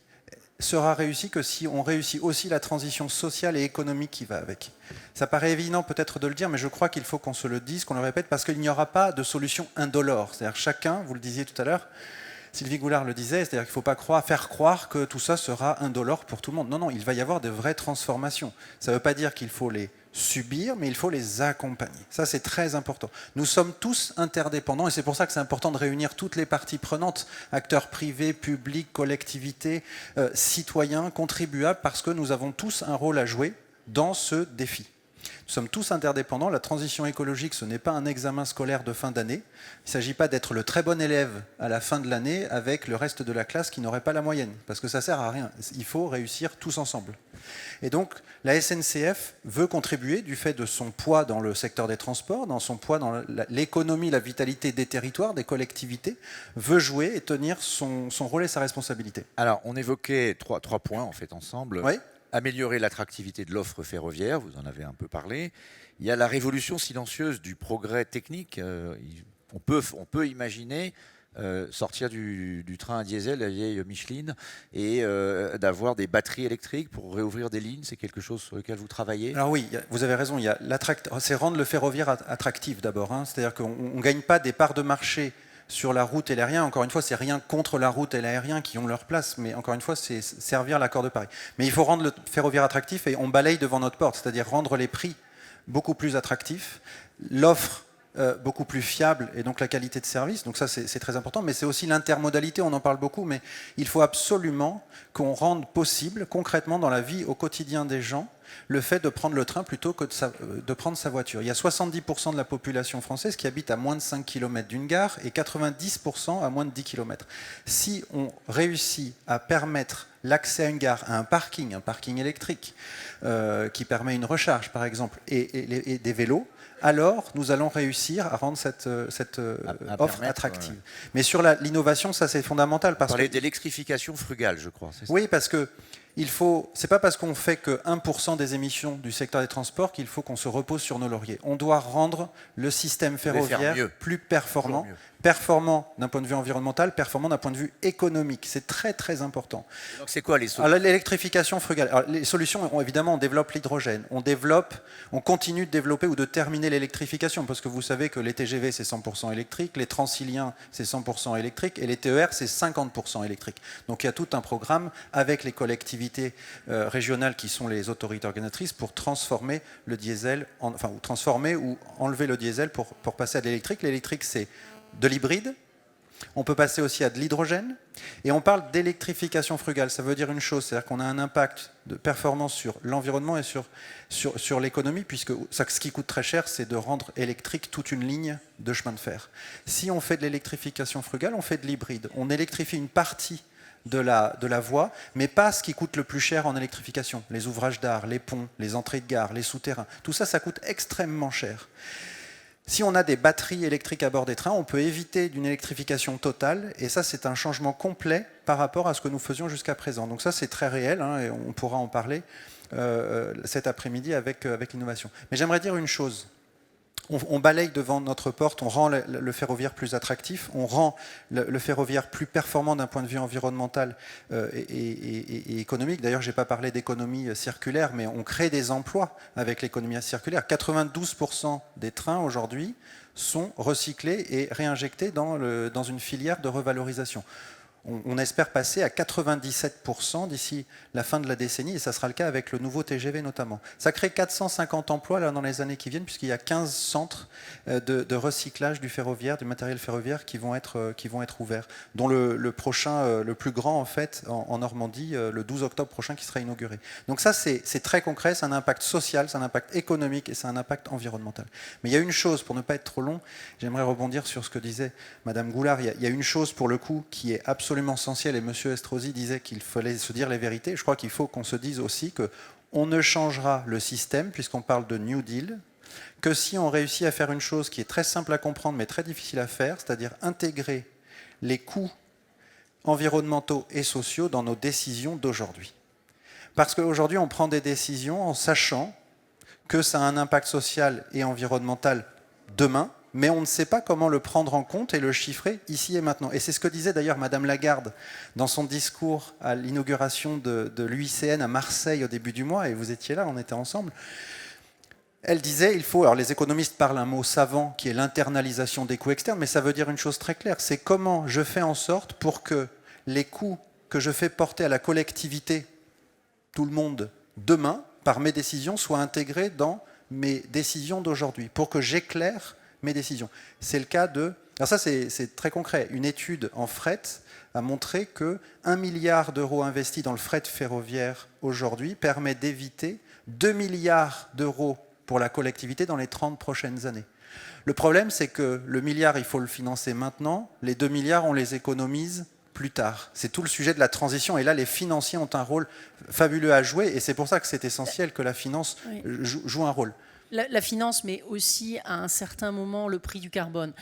sera réussie que si on réussit aussi la transition sociale et économique qui va avec. Ça paraît évident peut-être de le dire, mais je crois qu'il faut qu'on se le dise, qu'on le répète, parce qu'il n'y aura pas de solution indolore. C'est-à-dire chacun, vous le disiez tout à l'heure, Sylvie Goulard le disait, c'est-à-dire qu'il ne faut pas faire croire que tout ça sera indolore pour tout le monde. Non, non, il va y avoir de vraies transformations. Ça ne veut pas dire qu'il faut les subir, mais il faut les accompagner. Ça, c'est très important. Nous sommes tous interdépendants, et c'est pour ça que c'est important de réunir toutes les parties prenantes, acteurs privés, publics, collectivités, citoyens, contribuables, parce que nous avons tous un rôle à jouer dans ce défi. Nous sommes tous interdépendants. La transition écologique, ce n'est pas un examen scolaire de fin d'année. Il ne s'agit pas d'être le très bon élève à la fin de l'année avec le reste de la classe qui n'aurait pas la moyenne, parce que ça ne sert à rien. Il faut réussir tous ensemble. Et donc, la SNCF veut contribuer du fait de son poids dans le secteur des transports, dans son poids dans l'économie, la vitalité des territoires, des collectivités, veut jouer et tenir son rôle et sa responsabilité. Alors, on évoquait trois points en fait ensemble. Oui. Améliorer l'attractivité de l'offre ferroviaire, vous en avez un peu parlé. Il y a la révolution silencieuse du progrès technique. On peut imaginer sortir du train à diesel, la vieille Micheline, et d'avoir des batteries électriques pour réouvrir des lignes. C'est quelque chose sur lequel vous travaillez? Alors oui, vous avez raison. C'est rendre le ferroviaire attractif d'abord. C'est-à-dire qu'on ne gagne pas des parts de marché sur la route et l'aérien. Encore une fois, c'est rien contre la route et l'aérien qui ont leur place, mais encore une fois, c'est servir l'accord de Paris. Mais il faut rendre le ferroviaire attractif et on balaye devant notre porte, c'est-à-dire rendre les prix beaucoup plus attractifs, l'offre beaucoup plus fiable et donc la qualité de service. Donc ça, c'est très important, mais c'est aussi l'intermodalité, on en parle beaucoup, mais il faut absolument qu'on rende possible concrètement dans la vie au quotidien des gens le fait de prendre le train plutôt que de prendre sa voiture. Il y a 70% de la population française qui habite à moins de 5 km d'une gare et 90% à moins de 10 km. Si on réussit à permettre l'accès à une gare, à un parking électrique qui permet une recharge par exemple, et des vélos, alors nous allons réussir à rendre cette offre attractive. Mais sur l'innovation, ça c'est fondamental. Vous parlez d'électrification frugale, je crois. Oui, parce que c'est pas parce qu'on fait que 1% des émissions du secteur des transports qu'il faut qu'on se repose sur nos lauriers. On doit rendre le système ferroviaire plus performant. Performant d'un point de vue environnemental, performant d'un point de vue économique. C'est très très important. Donc c'est quoi les solutions? L'électrification frugale. Alors, les solutions, évidemment, on développe l'hydrogène. On continue de développer ou de terminer l'électrification, parce que vous savez que les TGV, c'est 100% électrique, les Transiliens, c'est 100% électrique, et les TER, c'est 50% électrique. Donc il y a tout un programme avec les collectivités régionales qui sont les autorités organisatrices pour transformer le diesel, ou transformer ou enlever le diesel pour passer à de l'électrique. L'électrique, c'est de l'hybride, on peut passer aussi à de l'hydrogène, et on parle d'électrification frugale. Ça veut dire une chose, c'est-à-dire qu'on a un impact de performance sur l'environnement et sur l'économie, puisque ce qui coûte très cher, c'est de rendre électrique toute une ligne de chemin de fer. Si on fait de l'électrification frugale, on fait de l'hybride. On électrifie une partie de la voie, mais pas ce qui coûte le plus cher en électrification. Les ouvrages d'art, les ponts, les entrées de gare, les souterrains, tout ça, ça coûte extrêmement cher. Si on a des batteries électriques à bord des trains, on peut éviter d'une électrification totale, et ça c'est un changement complet par rapport à ce que nous faisions jusqu'à présent. Donc ça c'est très réel, hein, et on pourra en parler cet après-midi avec l'innovation. Mais j'aimerais dire une chose. On balaye devant notre porte, on rend le ferroviaire plus attractif, on rend le ferroviaire plus performant d'un point de vue environnemental et économique. D'ailleurs, je n'ai pas parlé d'économie circulaire, mais on crée des emplois avec l'économie circulaire. 92% des trains aujourd'hui sont recyclés et réinjectés dans une filière de revalorisation. On espère passer à 97% d'ici la fin de la décennie, et ça sera le cas avec le nouveau TGV notamment. Ça crée 450 emplois là, dans les années qui viennent, puisqu'il y a 15 centres de recyclage du ferroviaire, du matériel ferroviaire qui vont être ouverts, dont le prochain, le plus grand en fait, en Normandie, le 12 octobre prochain qui sera inauguré. Donc ça c'est très concret, c'est un impact social, c'est un impact économique et c'est un impact environnemental. Mais il y a une chose, pour ne pas être trop long, j'aimerais rebondir sur ce que disait Madame Goulard, il y a une chose pour le coup qui est absolument essentiel, et M. Estrosi disait qu'il fallait se dire les vérités. Je crois qu'il faut qu'on se dise aussi qu'on ne changera le système, puisqu'on parle de New Deal, que si on réussit à faire une chose qui est très simple à comprendre mais très difficile à faire, c'est-à-dire intégrer les coûts environnementaux et sociaux dans nos décisions d'aujourd'hui. Parce qu'aujourd'hui, on prend des décisions en sachant que ça a un impact social et environnemental demain, mais on ne sait pas comment le prendre en compte et le chiffrer ici et maintenant. Et c'est ce que disait d'ailleurs Madame Lagarde dans son discours à l'inauguration de l'UICN à Marseille au début du mois, et vous étiez là, on était ensemble. Elle disait, alors les économistes parlent un mot savant qui est l'internalisation des coûts externes, mais ça veut dire une chose très claire, c'est comment je fais en sorte pour que les coûts que je fais porter à la collectivité, tout le monde, demain, par mes décisions, soient intégrés dans mes décisions d'aujourd'hui, pour que j'éclaire mes décisions. C'est le cas de... Alors ça, c'est très concret. Une étude en fret a montré que 1 milliard d'euros investis dans le fret ferroviaire aujourd'hui permet d'éviter 2 milliards d'euros pour la collectivité dans les 30 prochaines années. Le problème, c'est que le milliard, il faut le financer maintenant. Les 2 milliards, on les économise plus tard. C'est tout le sujet de la transition. Et là, les financiers ont un rôle fabuleux à jouer. Et c'est pour ça que c'est essentiel que la finance joue un rôle. La finance, mais aussi à un certain moment le prix du carbone,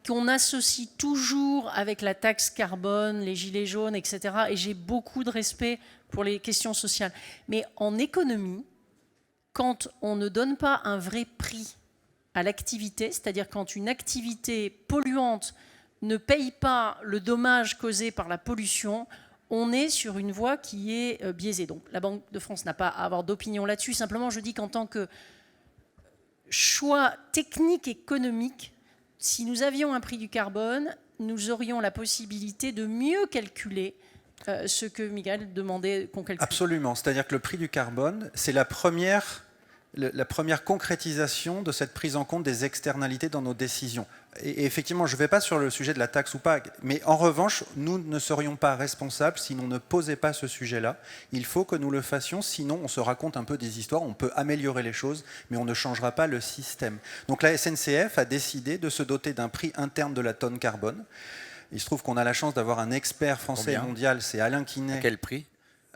qu'on associe toujours avec la taxe carbone, les gilets jaunes, etc. Et j'ai beaucoup de respect pour les questions sociales. Mais en économie, quand on ne donne pas un vrai prix à l'activité, c'est-à-dire quand une activité polluante ne paye pas le dommage causé par la pollution, on est sur une voie qui est biaisée. Donc la Banque de France n'a pas à avoir d'opinion là-dessus. Simplement, je dis qu'en tant que choix technique économique, si nous avions un prix du carbone, nous aurions la possibilité de mieux calculer ce que Miguel demandait qu'on calcule. Absolument, c'est-à-dire que le prix du carbone, c'est la première concrétisation de cette prise en compte des externalités dans nos décisions. Et effectivement, je ne vais pas sur le sujet de la taxe ou pas, mais en revanche, nous ne serions pas responsables si l'on ne posait pas ce sujet-là. Il faut que nous le fassions, sinon on se raconte un peu des histoires, on peut améliorer les choses, mais on ne changera pas le système. Donc la SNCF a décidé de se doter d'un prix interne de la tonne carbone. Il se trouve qu'on a la chance d'avoir un expert français et mondial, c'est Alain Quinet. À quel prix ?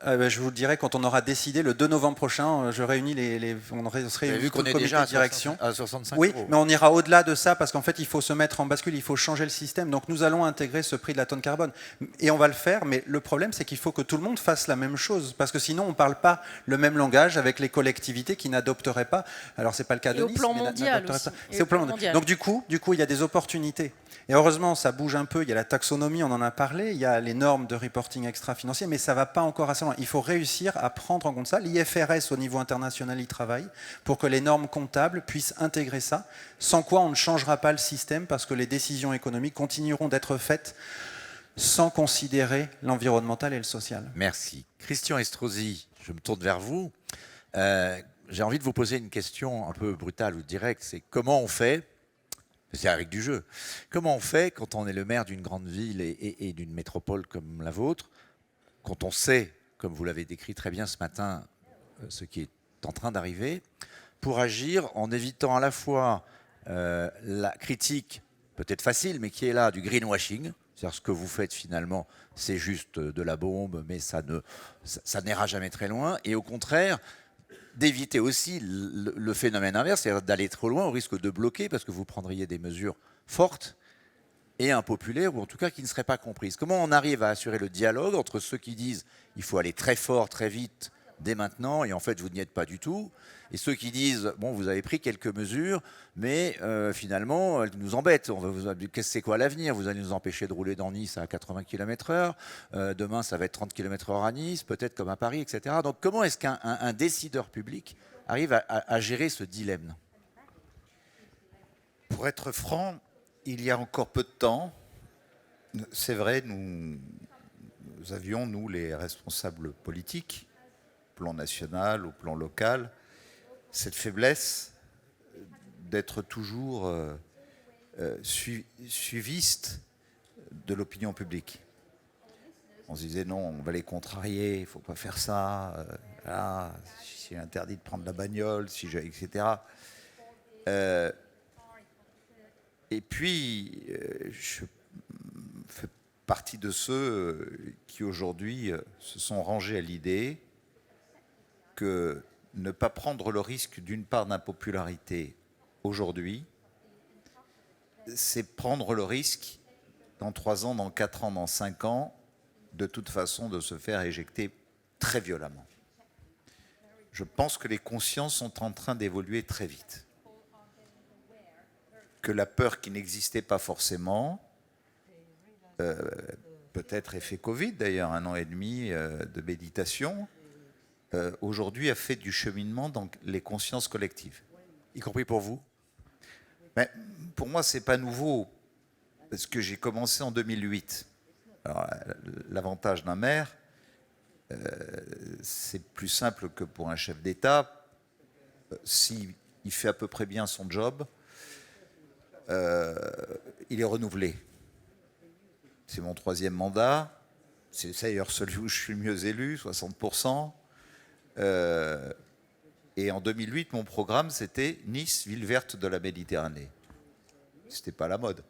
Je vous le dirai quand on aura décidé. Le 2 novembre prochain, je réunis on se Vous avez réunit vu tout qu'on le est comité déjà de direction. à 65 Oui, euros. mais on ira au-delà de ça parce qu'en fait, il faut se mettre en bascule, il faut changer le système. Donc nous allons intégrer ce prix de la tonne carbone. Et on va le faire, mais le problème, c'est qu'il faut que tout le monde fasse la même chose. Parce que sinon, on ne parle pas le même langage avec les collectivités qui n'adopteraient pas. Alors, ce n'est pas le cas de Et au Nice, plan mais mondial n'adopteraient aussi. pas. Et C'est au au plan plan mondial. mondial. Donc du coup, il y a des opportunités. Et heureusement, ça bouge un peu. Il y a la taxonomie, on en a parlé. Il y a les normes de reporting extra-financier, mais ça ne va pas encore assez loin. Il faut réussir à prendre en compte ça. L'IFRS, au niveau international, y travaille pour que les normes comptables puissent intégrer ça, sans quoi on ne changera pas le système parce que les décisions économiques continueront d'être faites sans considérer l'environnemental et le social. Merci. Christian Estrosi, je me tourne vers vous. J'ai envie de vous poser une question un peu brutale ou directe. C'est comment on fait, c'est la règle du jeu, comment on fait quand on est le maire d'une grande ville et d'une métropole comme la vôtre, quand on sait, comme vous l'avez décrit très bien ce matin, ce qui est en train d'arriver, pour agir en évitant à la fois la critique, peut-être facile, mais qui est là, du greenwashing. C'est-à-dire ce que vous faites finalement, c'est juste de la bombe, mais ça n'ira jamais très loin. Et au contraire, d'éviter aussi le phénomène inverse, c'est-à-dire d'aller trop loin au risque de bloquer, parce que vous prendriez des mesures fortes et impopulaires, ou en tout cas qui ne seraient pas comprises. Comment on arrive à assurer le dialogue entre ceux qui disent il faut aller très fort, très vite, dès maintenant, et en fait vous n'y êtes pas du tout, et ceux qui disent bon, vous avez pris quelques mesures, mais finalement elles nous embêtent. C'est quoi l'avenir? Vous allez nous empêcher de rouler dans Nice à 80 km/h, demain ça va être 30 km/h à Nice, peut-être comme à Paris, etc. Donc comment est-ce qu'un décideur public arrive à gérer ce dilemme? Pour être franc, il y a encore peu de temps, c'est vrai, nous avions, nous, les responsables politiques, au plan national, au plan local, cette faiblesse d'être toujours suiviste de l'opinion publique. On se disait non, on va les contrarier, il ne faut pas faire ça, c'est interdit de prendre la bagnole, etc. Et puis, je fais partie de ceux qui aujourd'hui se sont rangés à l'idée que ne pas prendre le risque d'une part d'impopularité aujourd'hui, c'est prendre le risque dans 3 ans, dans 4 ans, dans 5 ans, de toute façon de se faire éjecter très violemment. Je pense que les consciences sont en train d'évoluer très vite. Que la peur qui n'existait pas forcément, peut-être effet Covid d'ailleurs, 1 an et demi de méditation, aujourd'hui a fait du cheminement dans les consciences collectives. Y compris pour vous? Mais pour moi, ce n'est pas nouveau, parce que j'ai commencé en 2008. Alors, l'avantage d'un maire, c'est plus simple que pour un chef d'État. S'il fait à peu près bien son job, il est renouvelé. C'est mon 3e mandat. C'est d'ailleurs celui où je suis le mieux élu, 60%. Et en 2008, mon programme, c'était Nice, ville verte de la Méditerranée. C'était pas la mode.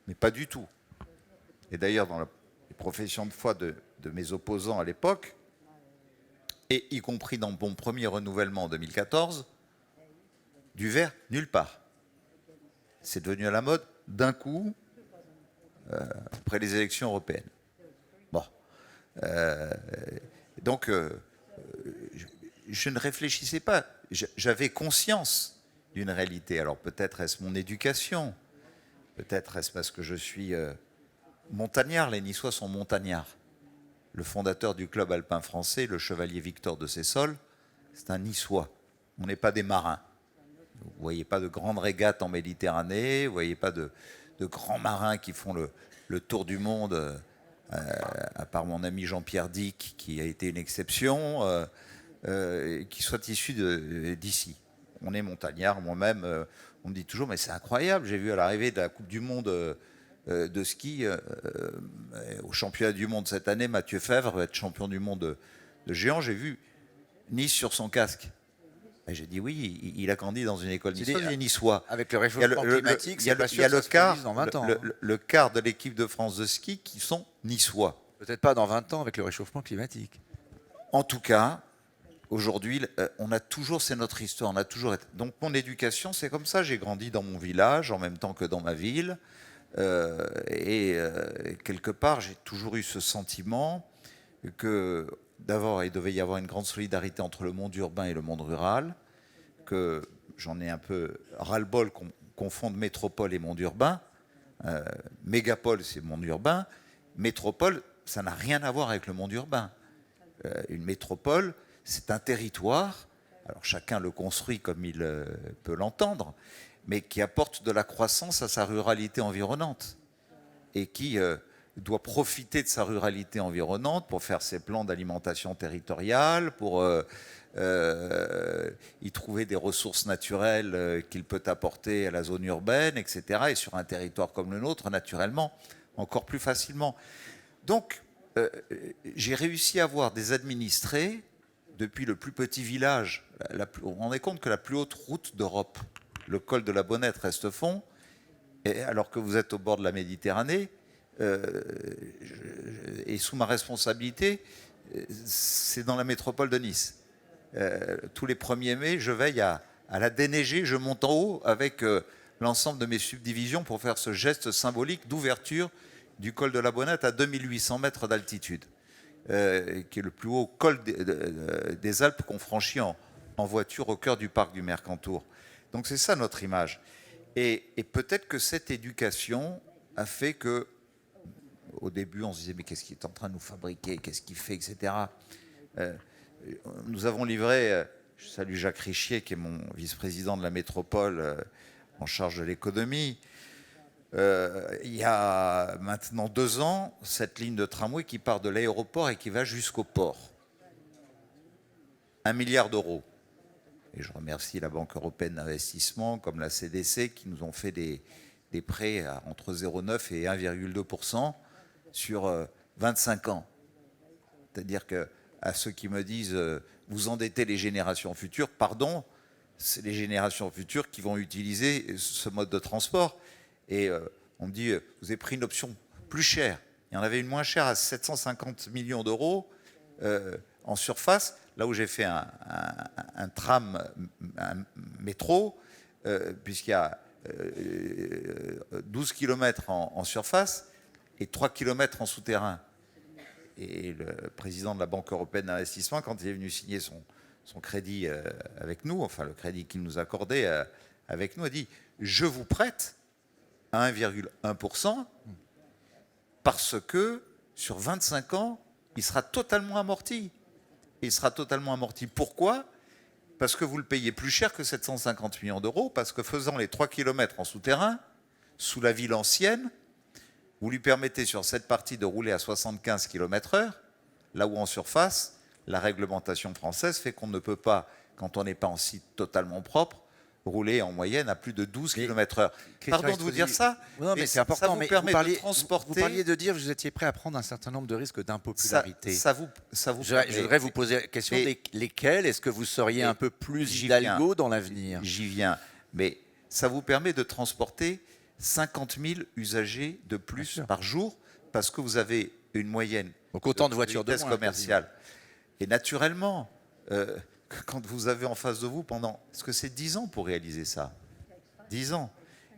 Mais pas du tout. Et d'ailleurs, dans les professions de foi de mes opposants à l'époque, et y compris dans mon premier renouvellement en 2014, du vert, nulle part. C'est devenu à la mode d'un coup, après les élections européennes. Bon. Donc, je ne réfléchissais pas. J'avais conscience d'une réalité. Alors peut-être est-ce mon éducation, peut-être est-ce parce que je suis montagnard. Les Niçois sont montagnards. Le fondateur du club alpin français, le chevalier Victor de Sessol, c'est un Niçois. On n'est pas des marins. Vous ne voyez pas de grandes régates en Méditerranée, vous ne voyez pas de grands marins qui font le tour du monde, à part mon ami Jean-Pierre Dick, qui a été une exception, qui soit issu d'ici. On est montagnards, moi-même, on me dit toujours, mais c'est incroyable, j'ai vu à l'arrivée de la Coupe du Monde de ski, au championnat du monde cette année, Mathieu Fèvre va être champion du monde de géant, j'ai vu Nice sur son casque. Et j'ai dit oui, il a grandi dans une école niçoise, il est niçois. Avec le réchauffement climatique, il y a le quart de l'équipe de France de ski qui sont niçois. Peut-être pas dans 20 ans avec le réchauffement climatique. En tout cas, aujourd'hui, on a toujours, c'est notre histoire, on a toujours été. Donc mon éducation, c'est comme ça. J'ai grandi dans mon village en même temps que dans ma ville. Quelque part, j'ai toujours eu ce sentiment que d'abord, il devait y avoir une grande solidarité entre le monde urbain et le monde rural, que j'en ai un peu ras-le-bol qu'on confonde métropole et monde urbain. Mégapole, c'est monde urbain. Métropole, ça n'a rien à voir avec le monde urbain. Une métropole, c'est un territoire, alors chacun le construit comme il peut l'entendre, mais qui apporte de la croissance à sa ruralité environnante et qui doit profiter de sa ruralité environnante pour faire ses plans d'alimentation territoriale, pour y trouver des ressources naturelles qu'il peut apporter à la zone urbaine, etc. Et sur un territoire comme le nôtre, naturellement, encore plus facilement. Donc, j'ai réussi à avoir des administrés depuis le plus petit village. On vous rendez compte que la plus haute route d'Europe, le col de la Bonnette, Restefond, alors que vous êtes au bord de la Méditerranée, et sous ma responsabilité, c'est dans la métropole de Nice. Tous les 1er mai, je veille à la déneiger, je monte en haut avec l'ensemble de mes subdivisions pour faire ce geste symbolique d'ouverture du col de la Bonnette à 2800 mètres d'altitude, qui est le plus haut col des Alpes qu'on franchit en voiture au cœur du parc du Mercantour. Donc c'est ça notre image. Et peut-être que cette éducation a fait que, au début, on se disait mais qu'est-ce qu'il est en train de nous fabriquer, qu'est-ce qu'il fait, etc. Nous avons livré, je salue Jacques Richier, qui est mon vice-président de la métropole en charge de l'économie, il y a maintenant 2 ans, cette ligne de tramway qui part de l'aéroport et qui va jusqu'au port. 1 milliard d'euros. Et je remercie la Banque européenne d'investissement, comme la CDC, qui nous ont fait des prêts entre 0,9 et 1,2% sur 25 ans. C'est-à-dire que à ceux qui me disent vous endettez les générations futures, pardon, c'est les générations futures qui vont utiliser ce mode de transport. Et on me dit vous avez pris une option plus chère. Il y en avait une moins chère à 750 millions d'euros en surface, là où j'ai fait un tram, un métro, puisqu'il y a 12 km en surface et 3 km en souterrain. Et le président de la Banque européenne d'investissement, quand il est venu signer son crédit avec nous, enfin le crédit qu'il nous accordait avec nous, a dit « Je vous prête à 1,1% parce que sur 25 ans, il sera totalement amorti. » Il sera totalement amorti. Pourquoi ? Parce que vous le payez plus cher que 750 millions d'euros, parce que faisant les 3 km en souterrain, sous la ville ancienne, vous lui permettez sur cette partie de rouler à 75 km/h, là où en surface, la réglementation française fait qu'on ne peut pas, quand on n'est pas en site totalement propre, rouler en moyenne à plus de 12 km/h. Pardon de vous dire ça, non, mais c'est important. Ça vous permet de transporter... Vous parliez de dire que vous étiez prêt à prendre un certain nombre de risques d'impopularité. Ça vous je voudrais vous poser la question, lesquels est-ce que vous seriez un peu plus hidalgo dans l'avenir ? J'y viens. Mais ça vous permet de transporter 50 000 usagers de plus par jour, parce que vous avez une moyenne donc autant de voitures de vitesse commerciale. Et naturellement, quand vous avez en face de vous pendant... Parce que c'est 10 ans pour réaliser ça. 10 ans.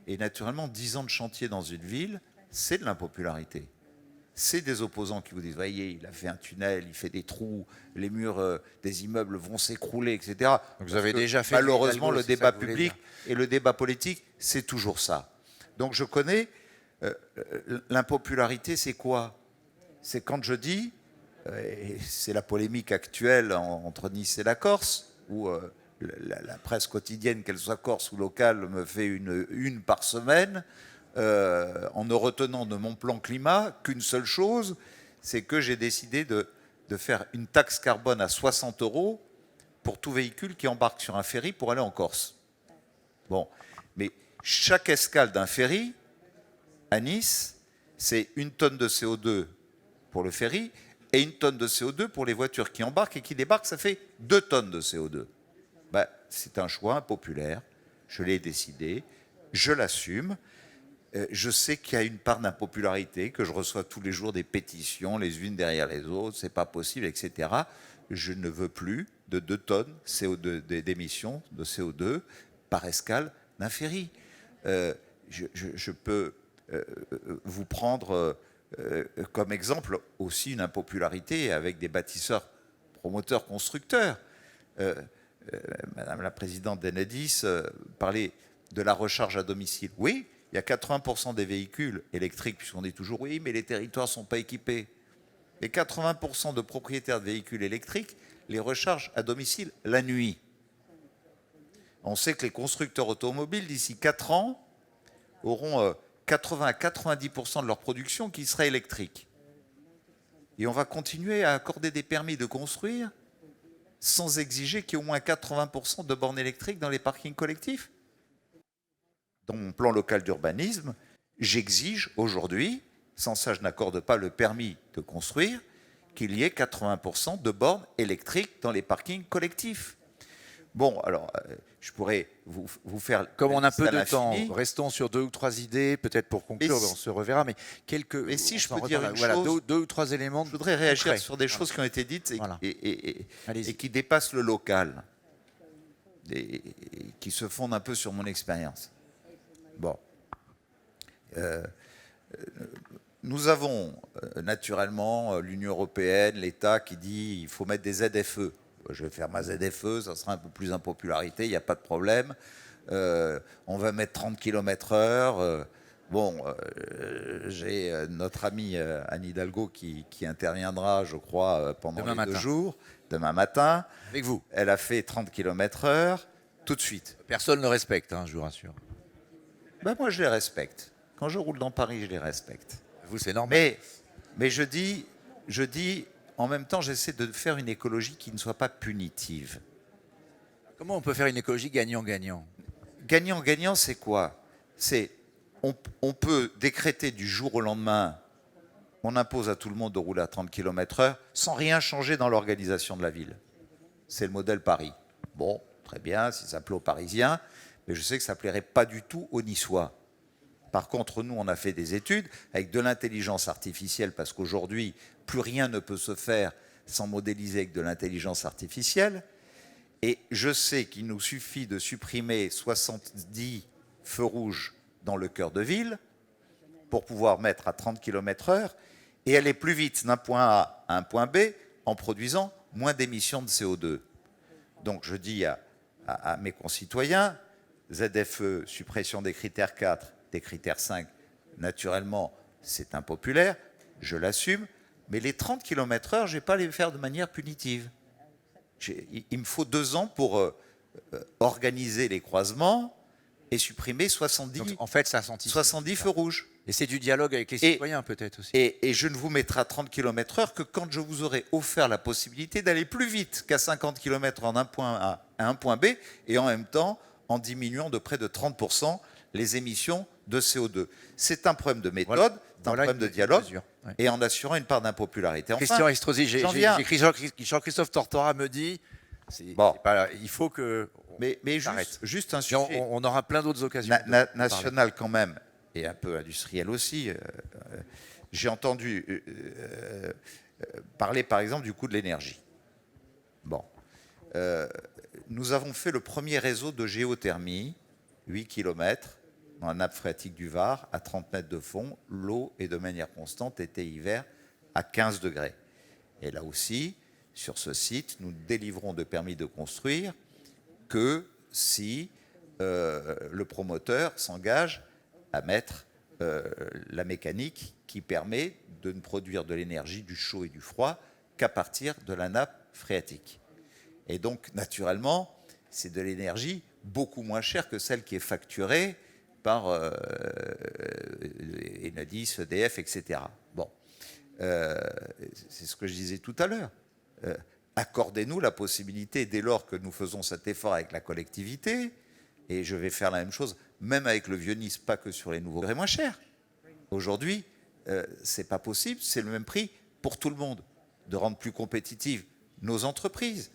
Et naturellement, 10 ans de chantier dans une ville, c'est de l'impopularité. C'est des opposants qui vous disent « Voyez, il a fait un tunnel, il fait des trous, les murs des immeubles vont s'écrouler, etc. » Donc vous avez déjà fait... Malheureusement, le débat public et le débat politique, c'est toujours ça. Donc je connais... l'impopularité, c'est quoi ? C'est quand je dis... et c'est la polémique actuelle entre Nice et la Corse, où la presse quotidienne, qu'elle soit corse ou locale, me fait une par semaine, en ne retenant de mon plan climat qu'une seule chose, c'est que j'ai décidé de faire une taxe carbone à 60 € pour tout véhicule qui embarque sur un ferry pour aller en Corse. Bon, mais chaque escale d'un ferry à Nice, c'est 1 tonne de CO2 pour le ferry, et 1 tonne de CO2 pour les voitures qui embarquent et qui débarquent, ça fait 2 tonnes de CO2. Ben, c'est un choix impopulaire, je l'ai décidé, je l'assume. Je sais qu'il y a une part d'impopularité, que je reçois tous les jours des pétitions, les unes derrière les autres, c'est pas possible, etc. Je ne veux plus de 2 tonnes d'émissions de CO2 par escale d'un ferry. Je peux vous prendre comme exemple aussi une impopularité avec des bâtisseurs, promoteurs, constructeurs. Madame la présidente d'Enedis parlait de la recharge à domicile. Oui, il y a 80% des véhicules électriques, puisqu'on dit toujours oui, mais les territoires ne sont pas équipés. Et 80% de propriétaires de véhicules électriques les rechargent à domicile la nuit. On sait que les constructeurs automobiles, d'ici 4 ans, auront 80 à 90% de leur production qui sera électrique. Et on va continuer à accorder des permis de construire sans exiger qu'il y ait au moins 80% de bornes électriques dans les parkings collectifs. Dans mon plan local d'urbanisme, j'exige aujourd'hui, sans ça je n'accorde pas le permis de construire, qu'il y ait 80% de bornes électriques dans les parkings collectifs. Bon, alors, je pourrais vous faire... Comme on a peu à de l'infini. temps, restons sur 2 ou 3 idées, peut-être pour conclure, si- on se reverra, mais quelques... Mais si on je s'en peux dire reparle. une Voilà, chose, 2 ou 3 éléments. Je voudrais réagir concrets. sur des choses qui ont été dites Voilà. et Allez-y. qui dépassent le local, et qui se fondent un peu sur mon expérience. Bon. Nous avons naturellement l'Union européenne, l'État qui dit qu'il faut mettre des ZFE. Je vais faire ma ZFE, ça sera un peu plus impopularité, il n'y a pas de problème. On va mettre 30 km/h. J'ai notre amie Anne Hidalgo qui interviendra, je crois, pendant Demain les matin. 2 jours, demain matin. Avec vous. Elle a fait 30 km/h tout de suite. Personne ne le respecte, hein, je vous rassure. Ben moi, je les respecte. Quand je roule dans Paris, je les respecte. Vous, c'est normal. Mais je dis, en même temps, j'essaie de faire une écologie qui ne soit pas punitive. Comment on peut faire une écologie gagnant-gagnant? Gagnant-gagnant, c'est quoi? C'est on peut décréter du jour au lendemain, on impose à tout le monde de rouler à 30 km/h sans rien changer dans l'organisation de la ville. C'est le modèle Paris. Bon, très bien, si ça plaît aux Parisiens, mais je sais que ça ne plairait pas du tout aux Niçois. Par contre, nous, on a fait des études avec de l'intelligence artificielle, parce qu'aujourd'hui, plus rien ne peut se faire sans modéliser avec de l'intelligence artificielle. Et je sais qu'il nous suffit de supprimer 70 feux rouges dans le cœur de ville pour pouvoir mettre à 30 km/h et aller plus vite d'un point A à un point B en produisant moins d'émissions de CO2. Donc je dis à mes concitoyens, ZFE, suppression des critères 4, des critères 5, naturellement, c'est impopulaire, je l'assume, mais les 30 km/h, je ne vais pas les faire de manière punitive. Il me faut 2 ans pour organiser les croisements et supprimer 70 Donc, en fait, ça s'anticipe. feux rouges. Et c'est du dialogue avec les citoyens, peut-être aussi. Et je ne vous mettrai à 30 km/h que quand je vous aurai offert la possibilité d'aller plus vite qu'à 50 km/h d'un point A à un point B, et en même temps en diminuant de près de 30% les émissions de CO2. C'est un problème de méthode, Voilà. c'est un Voilà problème de une dialogue, mesure, ouais. et en assurant une part d'impopularité. Enfin, Christian Estrosi, j'en viens. Jean-Christophe Tortora me dit, Bon. il faut que... mais s'arrête. juste un Mais sujet on aura plein d'autres occasions. de parler. national quand même, et un peu industriel aussi. J'ai entendu parler par exemple du coût de l'énergie. Bon. Nous avons fait le premier réseau de géothermie, 8 km, dans la nappe phréatique du Var, à 30 mètres de fond. L'eau est de manière constante, été hiver, à 15 degrés. Et là aussi, sur ce site, nous délivrons de permis de construire que si le promoteur s'engage à mettre la mécanique qui permet de ne produire de l'énergie, du chaud et du froid qu'à partir de la nappe phréatique. Et donc, naturellement, c'est de l'énergie beaucoup moins chère que celle qui est facturée par Enedis, EDF, etc. Bon, c'est ce que je disais tout à l'heure. Accordez-nous la possibilité, dès lors que nous faisons cet effort avec la collectivité, et je vais faire la même chose, même avec le vieux Nice, pas que sur les nouveaux grés moins chers. Aujourd'hui, c'est pas possible, c'est le même prix pour tout le monde, de rendre plus compétitives nos entreprises.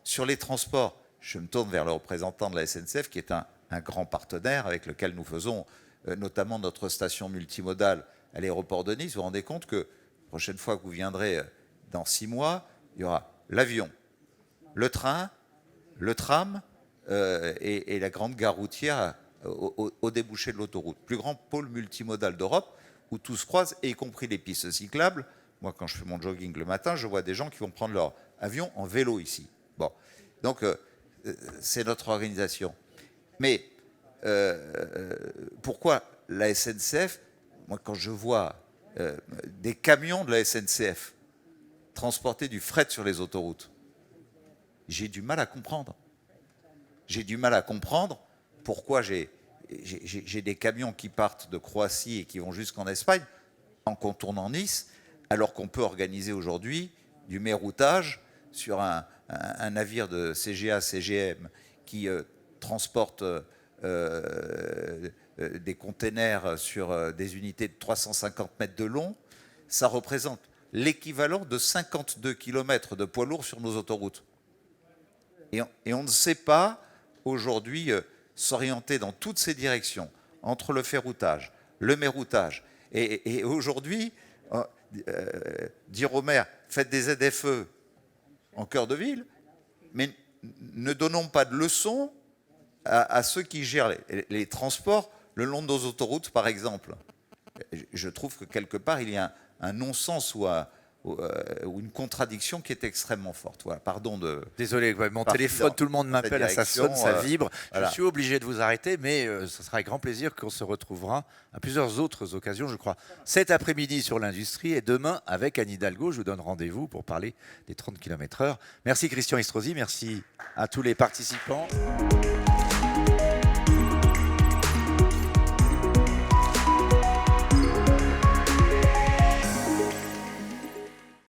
Sur les transports, je me tourne vers le représentant de la SNCF, qui est un grand partenaire avec lequel nous faisons notamment notre station multimodale à l'aéroport de Nice. Vous vous rendez compte que la prochaine fois que vous viendrez dans 6 mois, il y aura l'avion, le train, le tram et la grande gare routière au débouché de l'autoroute. Plus grand pôle multimodal d'Europe où tout se croise, y compris les pistes cyclables. Moi, quand je fais mon jogging le matin, je vois des gens qui vont prendre leur avion en vélo ici. Bon, donc c'est notre organisation. Mais pourquoi la SNCF? Moi, quand je vois des camions de la SNCF transporter du fret sur les autoroutes, j'ai du mal à comprendre. J'ai du mal à comprendre pourquoi j'ai des camions qui partent de Croatie et qui vont jusqu'en Espagne en contournant Nice, alors qu'on peut organiser aujourd'hui du méroutage sur un navire de CGA, CGM qui transporte des containers sur des unités de 350 mètres de long. Ça représente l'équivalent de 52 km de poids lourds sur nos autoroutes. Et on ne sait pas aujourd'hui s'orienter dans toutes ces directions, entre le ferroutage, le méroutage. Et aujourd'hui, dire aux maires, faites des ZFE en cœur de ville, mais ne donnons pas de leçons à ceux qui gèrent les transports le long de nos autoroutes, par exemple. Je trouve que quelque part, il y a un non-sens ou une contradiction qui est extrêmement forte. Voilà, pardon de... Désolé, mon téléphone, tout le monde m'appelle, ça sonne, ça vibre. Voilà. Je suis obligé de vous arrêter, mais ce sera avec grand plaisir qu'on se retrouvera à plusieurs autres occasions, je crois. Cet après-midi sur l'industrie et demain avec Anne Hidalgo. Je vous donne rendez-vous pour parler des 30 km/h. Merci Christian Estrosi, merci à tous les participants.